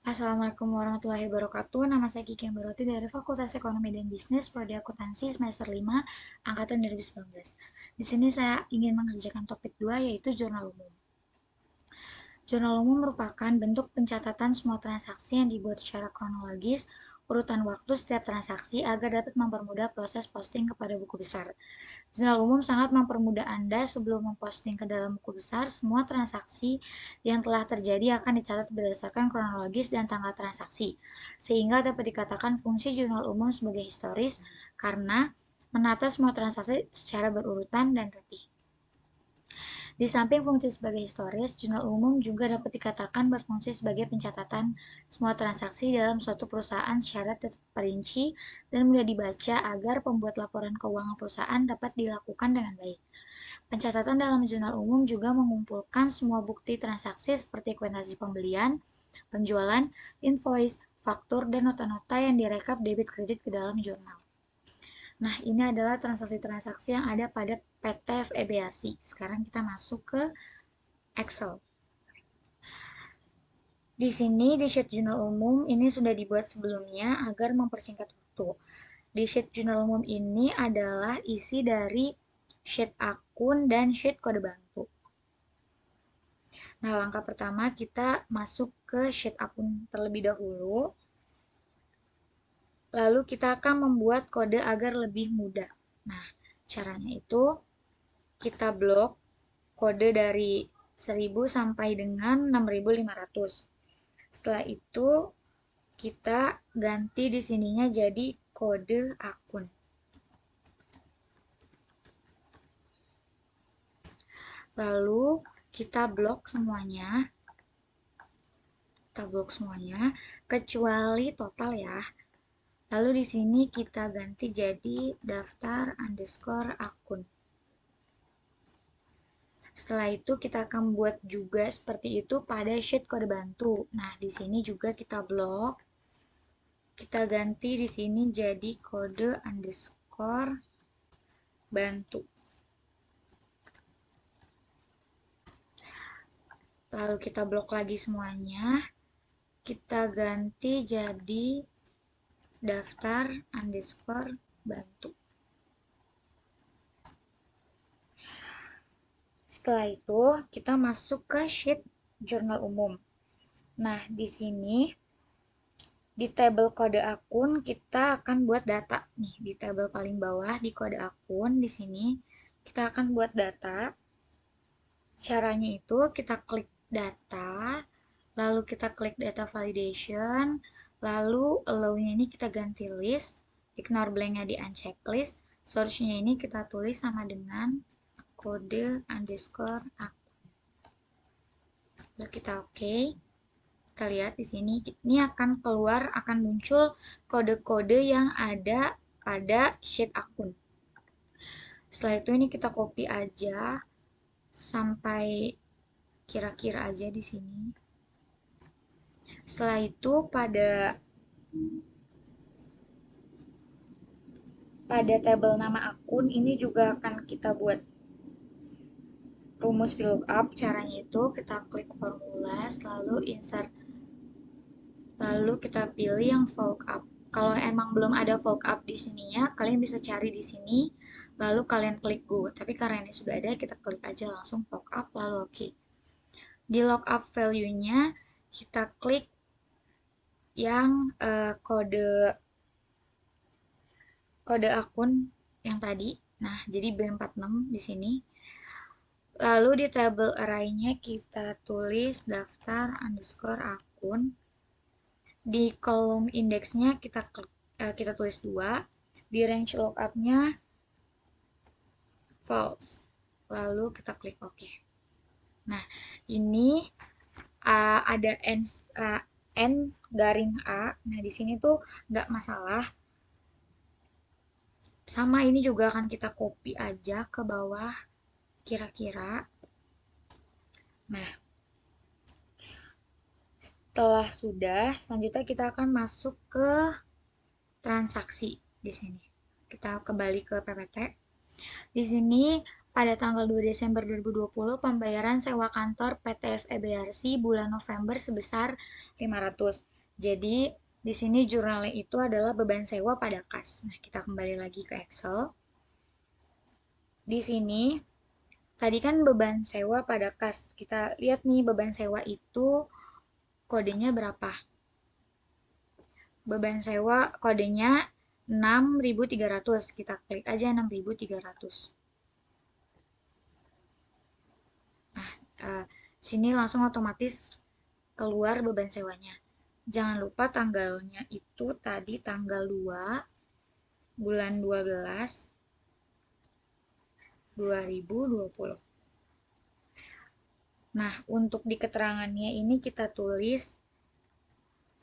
Assalamualaikum warahmatullahi wabarakatuh. Nama saya Kiki Ambaroti dari Fakultas Ekonomi dan Bisnis, Prodi Akuntansi semester 5, angkatan 2019. Di sini saya ingin mengerjakan topik 2 yaitu jurnal umum. Jurnal umum merupakan bentuk pencatatan semua transaksi yang dibuat secara kronologis, urutan waktu setiap transaksi agar dapat mempermudah proses posting kepada buku besar. Jurnal umum sangat mempermudah Anda sebelum memposting ke dalam buku besar, semua transaksi yang telah terjadi akan dicatat berdasarkan kronologis dan tanggal transaksi, sehingga dapat dikatakan fungsi jurnal umum sebagai historis karena menata semua transaksi secara berurutan dan rapi. Di samping fungsi sebagai historis, jurnal umum juga dapat dikatakan berfungsi sebagai pencatatan semua transaksi dalam suatu perusahaan secara terperinci dan mudah dibaca agar pembuat laporan keuangan perusahaan dapat dilakukan dengan baik. Pencatatan dalam jurnal umum juga mengumpulkan semua bukti transaksi seperti kwitansi pembelian, penjualan, invoice, faktur, dan nota-nota yang direkap debit kredit ke dalam jurnal. Nah, ini adalah transaksi-transaksi yang ada pada PT FEBASI. Sekarang kita masuk ke Excel. Di sini di sheet jurnal umum ini sudah dibuat sebelumnya agar mempersingkat waktu. Di sheet jurnal umum ini adalah isi dari sheet akun dan sheet kode bantu. Nah, langkah pertama kita masuk ke sheet akun terlebih dahulu. Lalu kita akan membuat kode agar lebih mudah. Nah, caranya itu kita blok kode dari 1000 sampai dengan 6500. Setelah itu kita ganti di sininya jadi kode akun. Lalu kita blok semuanya. Kita blok semuanya kecuali total ya. Lalu di sini kita ganti jadi daftar underscore akun. Setelah itu kita akan buat juga seperti itu pada sheet kode bantu. Nah, di sini juga kita blok. Kita ganti di sini jadi kode underscore bantu. Lalu kita blok lagi semuanya. Kita ganti jadi daftar underscore bantu. Setelah itu kita masuk ke sheet jurnal umum. Nah, di sini di tabel kode akun kita akan buat data nih di tabel paling bawah di kode akun di sini kita akan buat data. Caranya itu kita klik data, lalu kita klik data validation, lalu allow-nya ini kita ganti list, ignore blank-nya di uncheck list, source-nya ini kita tulis sama dengan kode underscore akun. Lalu kita oke. Kita lihat di sini, ini akan keluar, akan muncul kode-kode yang ada pada sheet akun. Setelah itu ini kita copy aja sampai kira-kira aja di sini. Setelah itu pada tabel nama akun ini juga akan kita buat rumus VLOOKUP. Caranya itu kita klik formula, lalu insert, lalu kita pilih yang VLOOKUP. Kalau emang belum ada VLOOKUP di sininya, kalian bisa cari di sini, lalu kalian klik go. Tapi karena ini sudah ada, kita klik aja langsung VLOOKUP, lalu oke. Di lookup value-nya kita klik yang kode akun yang tadi. Nah, jadi B46 di sini. Lalu di tabel array-nya kita tulis daftar underscore akun. Di kolom indeksnya kita tulis 2. Di range lookup-nya false. Lalu kita klik OK. Nah, ini ada n garing a. Nah, di sini tuh nggak masalah. Sama ini juga akan kita copy aja ke bawah kira-kira. Nah, setelah sudah, selanjutnya kita akan masuk ke transaksi di sini. Kita kembali ke PPT. Di sini pada tanggal 2 Desember 2020 pembayaran sewa kantor PT FE BRC bulan November sebesar 500. Jadi di sini jurnalnya itu adalah beban sewa pada kas. Nah, kita kembali lagi ke Excel. Di sini tadi kan beban sewa pada kas. Kita lihat nih beban sewa itu kodenya berapa? Beban sewa kodenya 6.300. Kita klik aja 6.300. Nah, sini langsung otomatis keluar beban sewanya. Jangan lupa tanggalnya itu tadi tanggal 2 bulan 12 2020. Nah, untuk di keterangannya ini kita tulis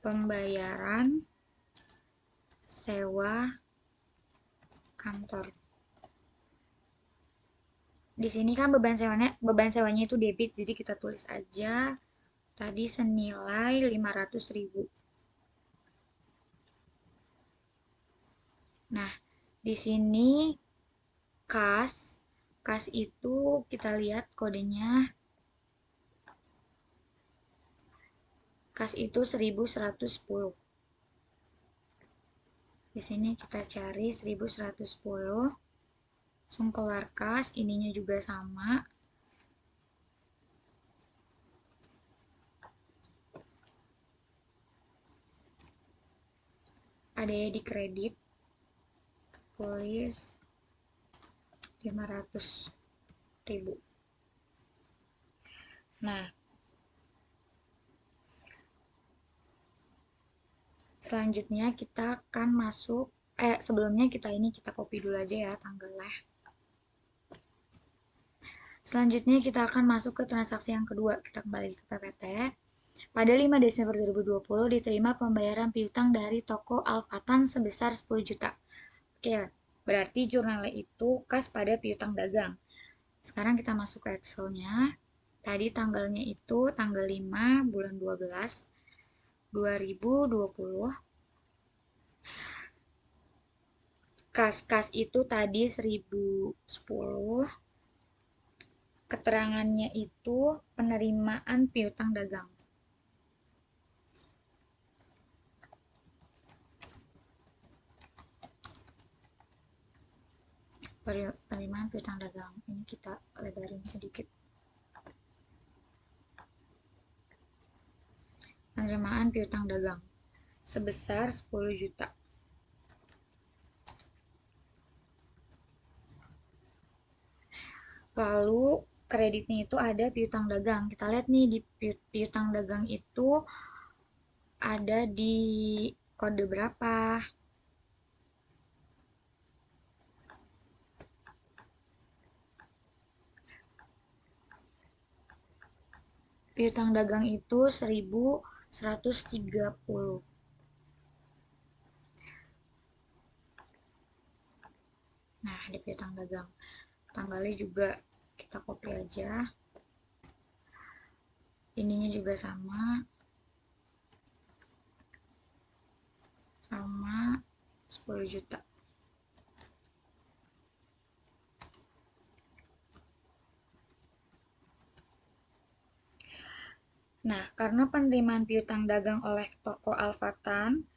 pembayaran sewa kantor. Di sini kan beban sewanya itu debit, jadi kita tulis aja tadi senilai 500.000. Nah, di sini kas itu kita lihat kodenya. Kas itu 1110. Di sini kita cari 1110. Langsung keluar kas, ininya juga sama. Ada ya di kredit. Tulis 500.000. Nah, selanjutnya kita akan masuk, sebelumnya kita copy dulu aja ya tanggalnya. Selanjutnya kita akan masuk ke transaksi yang kedua. Kita kembali ke PPT. Pada 5 Desember 2020 diterima pembayaran piutang dari toko Alfatan sebesar 10 juta. Oke, berarti jurnalnya itu kas pada piutang dagang. Sekarang kita masuk ke Excel-nya. Tadi tanggalnya itu tanggal 5 bulan 12 2020. Kas itu tadi 1010. Keterangannya itu penerimaan piutang dagang. Penerimaan piutang dagang. Ini kita lebarin sedikit. Penerimaan piutang dagang sebesar 10 juta. Lalu kreditnya itu ada piutang dagang. Kita lihat nih di piutang dagang itu ada di kode berapa. Piutang dagang itu 1130. Nah, di piutang dagang. Tanggalnya juga kita copy aja. Ininya juga sama 10 juta. Nah, karena penerimaan piutang dagang oleh toko Alfatan,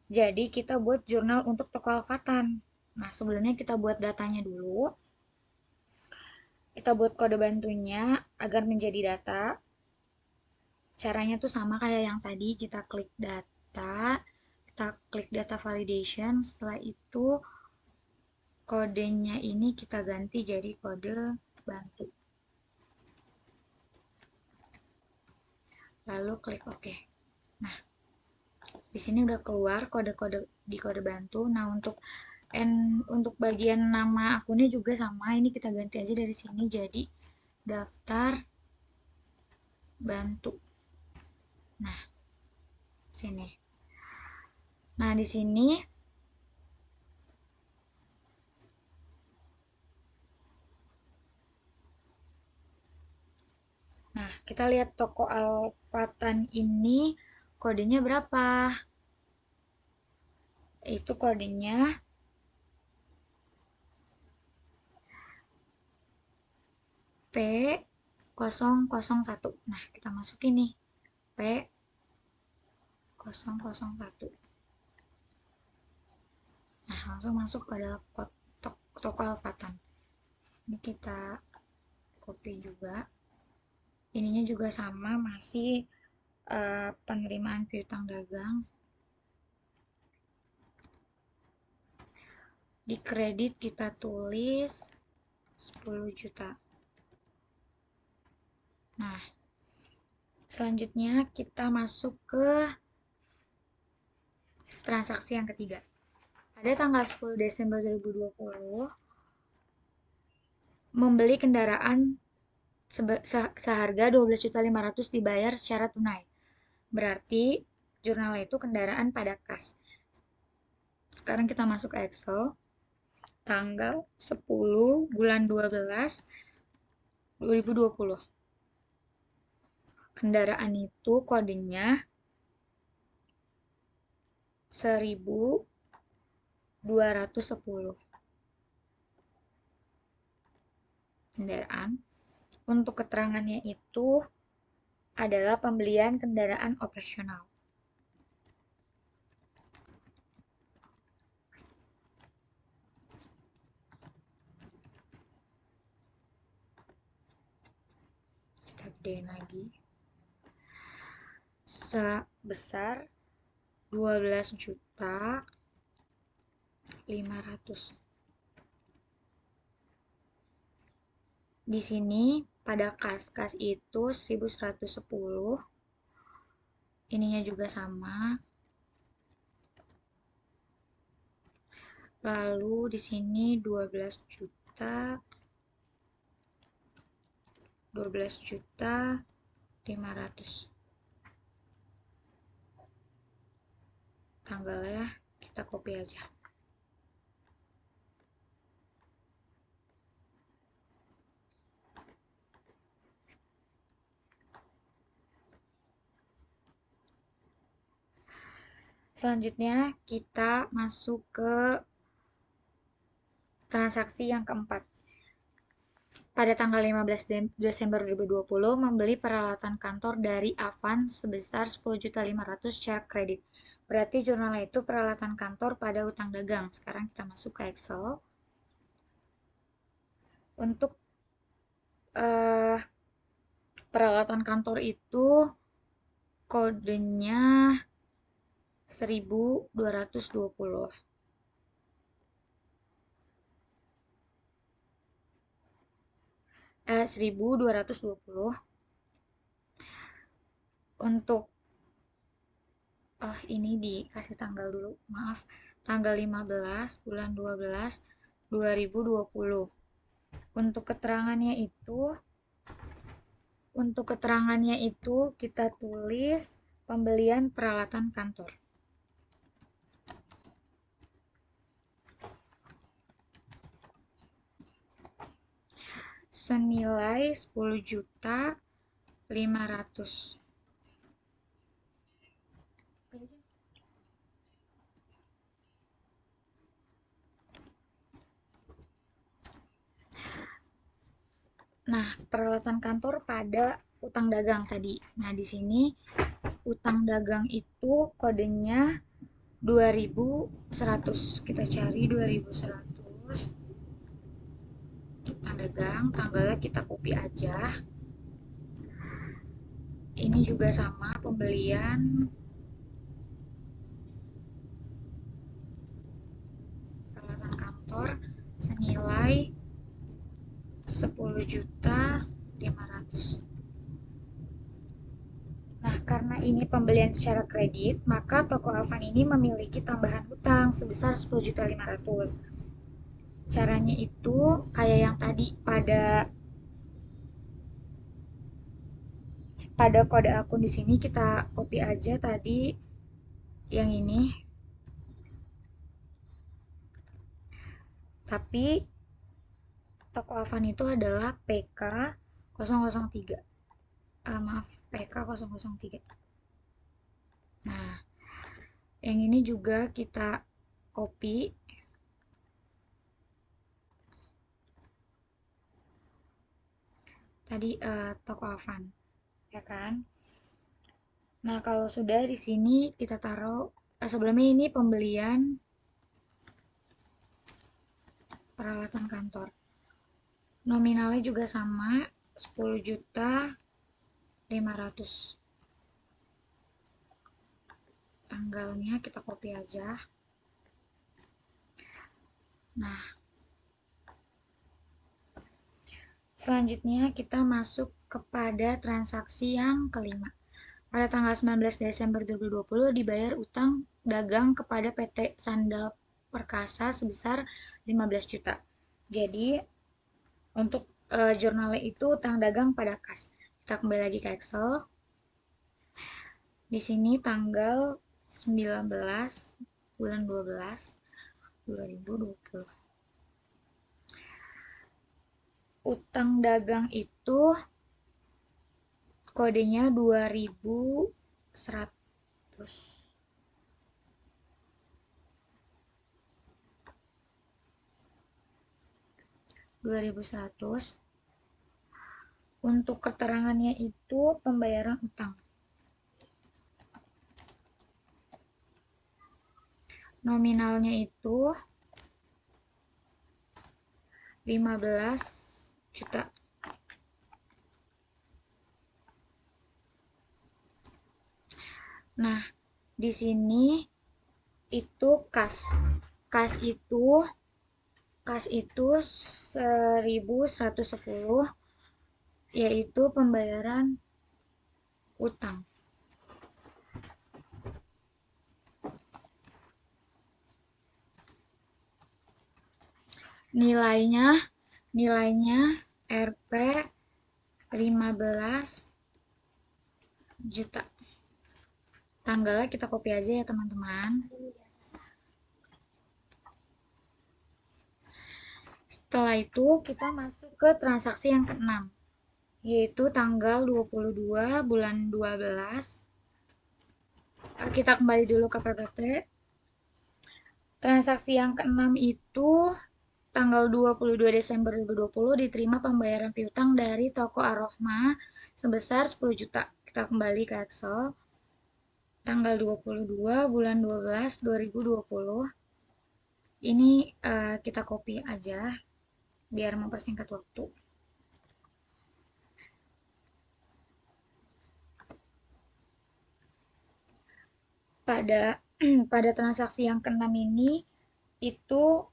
jadi kita buat jurnal untuk toko Alfatan. Nah, sebelumnya kita buat datanya dulu. Kita buat kode bantunya agar menjadi data. Caranya tuh sama kayak yang tadi, kita klik data validation. Setelah itu kodenya ini kita ganti jadi kode bantu. Lalu klik OK. Nah, di sini udah keluar kode-kode di kode bantu. Nah, untuk bagian nama akunnya juga sama. Ini kita ganti aja dari sini jadi daftar bantu. Nah, sini. Nah, di sini Nah, kita lihat toko Alfatan ini kodenya berapa? Itu kodenya P001. Nah, kita masukin nih P001. Nah, langsung masuk ke dalam toko Alfatan. Ini kita copy juga. Ininya juga sama, masih penerimaan piutang dagang. Di kredit kita tulis 10 juta. Nah, selanjutnya kita masuk ke transaksi yang ketiga. Pada tanggal 10 Desember 2020, membeli kendaraan seharga 12.500.000 dibayar secara tunai. Berarti jurnal itu kendaraan pada kas. Sekarang kita masuk ke Excel. Tanggal 10 bulan 12 2020. Kendaraan itu kodenya 1210. Kendaraan. Untuk keterangannya itu adalah pembelian kendaraan operasional. Kita gedein lagi. Sebesar 12.500.000. Di sini pada kas itu 1110. Ininya juga sama. Lalu di sini 12.500.000. Tanggalnya kita copy aja. Selanjutnya kita masuk ke transaksi yang keempat. Pada tanggal 15 Desember 2020 membeli peralatan kantor dari Avan sebesar 10.500.000 secara kredit. Berarti jurnalnya itu peralatan kantor pada utang dagang. Sekarang kita masuk ke Excel. Untuk peralatan kantor itu kodenya 1220. Eh, 1220. Untuk ini dikasih tanggal dulu, maaf. Tanggal 15 bulan 12 2020. Untuk keterangannya itu kita tulis pembelian peralatan kantor. Senilai 10.500.000. Nah, peralatan kantor pada utang dagang tadi. Nah, di sini utang dagang itu kodenya 2100. Kita cari 2100. Utang dagang, tanggalnya kita copy aja. Ini juga sama, pembelian peralatan kantor senilai 10.500.000. Nah, karena ini pembelian secara kredit, maka toko Avan ini memiliki tambahan hutang sebesar 10.500.000. Caranya itu kayak yang tadi pada kode akun di sini kita copy aja tadi yang ini. Tapi toko Avan itu adalah PK003. Maaf, PK003. Nah, yang ini juga kita copy. tadi toko Avan, ya kan? Nah, kalau sudah di sini kita taruh sebelumnya ini pembelian peralatan kantor. Nominalnya juga sama, 10.500.000. Tanggalnya kita copy aja. Nah, selanjutnya kita masuk kepada transaksi yang kelima. Pada tanggal 19 Desember 2020 dibayar utang dagang kepada PT Sandal Perkasa sebesar 15 juta. Jadi untuk jurnalnya itu utang dagang pada kas. Kita kembali lagi ke Excel. Di sini tanggal 19 bulan 12 2020. Utang dagang itu kodenya 2100. 2100. Untuk keterangannya itu pembayaran utang. Nominalnya itu 15 juta. Nah, di sini itu kas. Kas itu 1110, yaitu pembayaran utang. Nilainya Rp 15 juta. Tanggalnya kita copy aja ya teman-teman. Setelah itu kita masuk ke transaksi yang keenam, yaitu tanggal 22 bulan 12. Kita kembali dulu ke PPT. Transaksi yang keenam itu tanggal 22 Desember 2020 diterima pembayaran piutang dari toko Arohma sebesar 10 juta. Kita kembali ke Excel. Tanggal 22 bulan 12 2020. Ini kita copy aja biar mempersingkat waktu. Pada transaksi yang keenam ini itu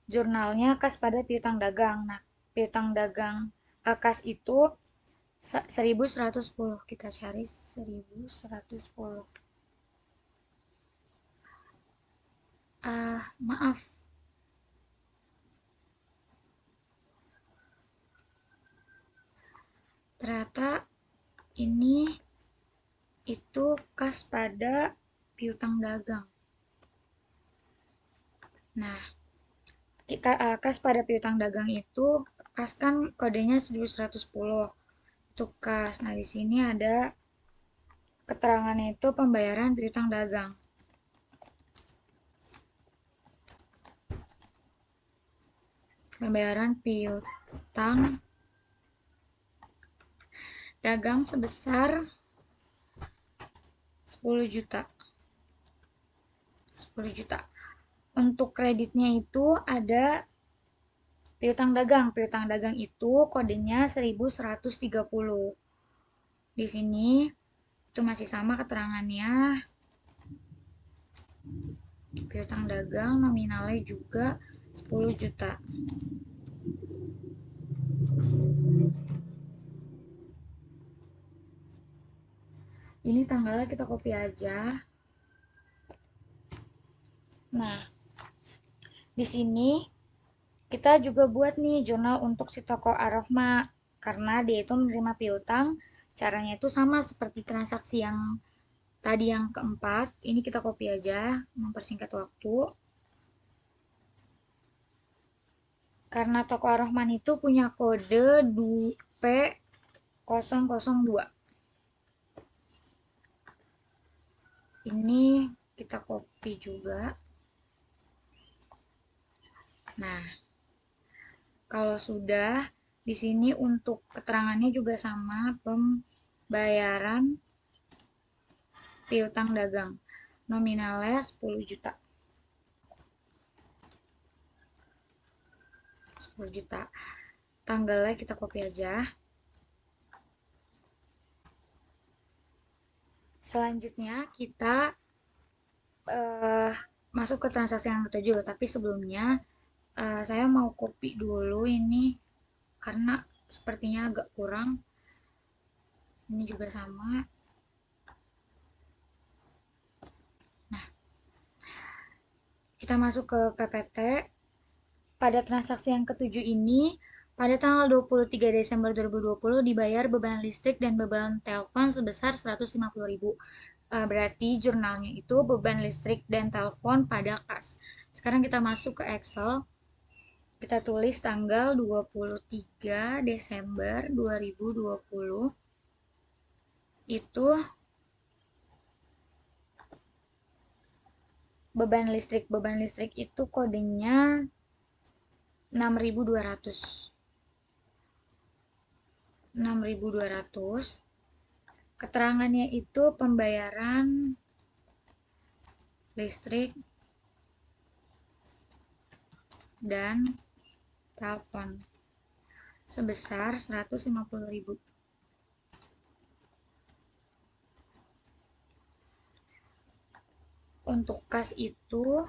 jurnalnya kas pada piutang dagang. Nah, piutang dagang kas itu 1110. Kita cari 1110. Maaf. Ternyata ini itu kas pada piutang dagang. Nah, kas pada piutang dagang itu kas kan kodenya 1110. Itu kas. Nah, di sini ada keterangannya itu pembayaran piutang dagang. Pembayaran piutang dagang sebesar 10 juta. 10 juta. Untuk kreditnya itu ada piutang dagang. Piutang dagang itu kodenya 1130. Di sini itu masih sama keterangannya. Piutang dagang nominalnya juga 10 juta. Ini tanggalnya kita copy aja. Nah, di sini kita juga buat nih jurnal untuk si toko Arohma karena dia itu menerima piutang. Caranya itu sama seperti transaksi yang tadi yang keempat. Ini kita copy aja mempersingkat waktu. Karena toko Arohman itu punya kode P002. Ini kita copy juga. Nah, kalau sudah Di sini untuk keterangannya juga sama, pembayaran piutang dagang. Nominalnya 10 juta. 10 juta. Tanggalnya kita copy aja. Selanjutnya kita masuk ke transaksi yang ketujuh, tapi sebelumnya saya mau copy dulu ini karena sepertinya agak kurang. Ini juga sama. Nah, kita masuk ke PPT. Pada transaksi yang ketujuh ini, pada tanggal 23 Desember 2020 dibayar beban listrik dan beban telepon sebesar 150.000. Berarti jurnalnya itu beban listrik dan telepon pada kas. Sekarang kita masuk ke Excel. Kita tulis tanggal 23 Desember 2020. Itu beban listrik. Beban listrik itu kodenya 6.200. 6.200. Keterangannya itu pembayaran listrik dan telepon sebesar 150.000. Untuk kas itu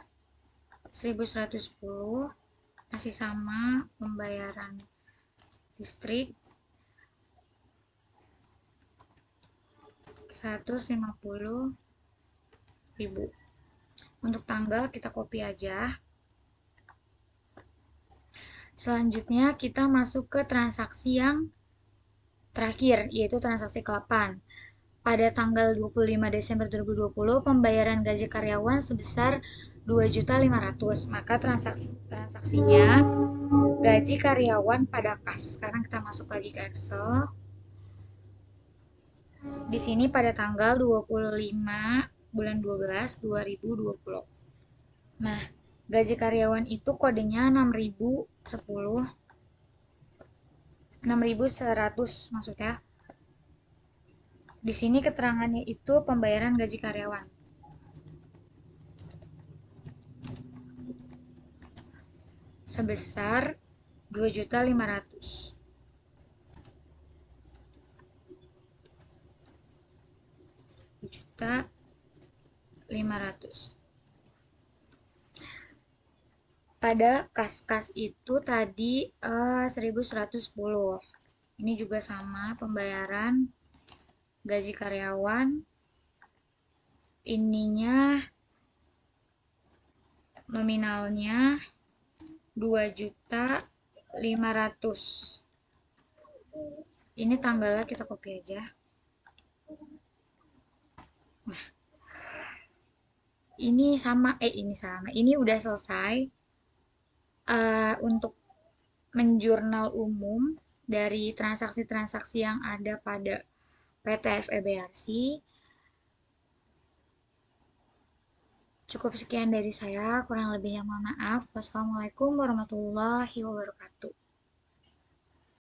1.110, masih sama pembayaran listrik 150.000. Untuk tanggal kita copy aja. Selanjutnya kita masuk ke transaksi yang terakhir, yaitu transaksi ke-8. Pada tanggal 25 Desember 2020, pembayaran gaji karyawan sebesar 2.500.000. Maka transaksinya gaji karyawan pada kas. Sekarang kita masuk lagi ke Excel. Di sini pada tanggal 25 bulan 12 2020. Nah, gaji karyawan itu kodenya 6.010, 6.100 maksudnya. Di sini keterangannya itu pembayaran gaji karyawan. Sebesar 2.500.000. 2.500.000. Pada kas-kas itu tadi 1.110. Ini juga sama pembayaran gaji karyawan. Ininya nominalnya 2.500.000. Ini tanggalnya kita copy aja. Nah, ini udah selesai untuk menjurnal umum dari transaksi-transaksi yang ada pada PT FEBRC. Cukup sekian dari saya, kurang lebihnya mohon maaf. Wassalamualaikum warahmatullahi wabarakatuh.